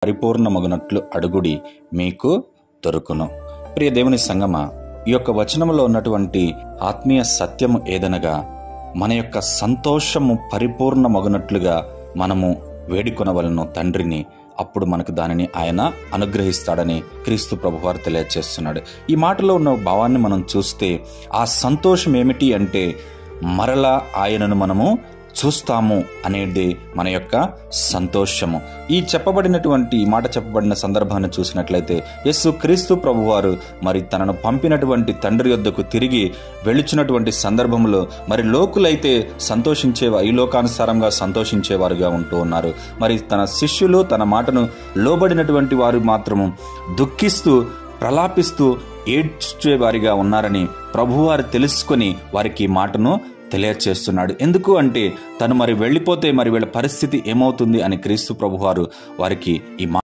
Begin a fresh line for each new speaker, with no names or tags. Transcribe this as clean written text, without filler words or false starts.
పరిపూర్ణమగునట్లు అడుగుడి, మీకు దొరుకును. ప్రియ దేవుని సంగమా, ఈ యొక్క వచనంలో ఉన్నటువంటి ఆత్మీయ సత్యము ఏదనగా, మన యొక్క సంతోషము పరిపూర్ణమగునట్లుగా మనము వేడుకొనవలెను తండ్రిని. అప్పుడు మనకు దానిని ఆయన అనుగ్రహిస్తాడని క్రీస్తు ప్రభువారు తెలియజేస్తున్నాడు. ఈ మాటలో ఉన్న భావాన్ని మనం చూస్తే, ఆ సంతోషం ఏమిటి అంటే, మరలా ఆయనను మనము చూస్తాము అనేది మన యొక్క సంతోషము. ఈ మాట చెప్పబడిన సందర్భాన్ని చూసినట్లయితే, యేసు క్రీస్తు ప్రభువారు మరి తనను పంపినటువంటి తండ్రి యొద్దకు తిరిగి వెళుచున్నటువంటి సందర్భంలో మరి లోకులైతే ఈ లోకానుసారంగా సంతోషించేవారుగా ఉంటూ ఉన్నారు. మరి తన శిష్యులు తన మాటను లోబడినటువంటి వారు మాత్రము దుఃఖిస్తూ ప్రలాపిస్తూ ఏడ్చేవారిగా ఉన్నారని ప్రభువారు తెలుసుకొని వారికి ఈ మాటను తెలియచేస్తున్నాడు. ఎందుకు అంటే, తను మరి వెళ్ళిపోతే మరి వీళ్ళ పరిస్థితి ఏమవుతుంది అని క్రీస్తు ప్రభువారు వారికి ఈ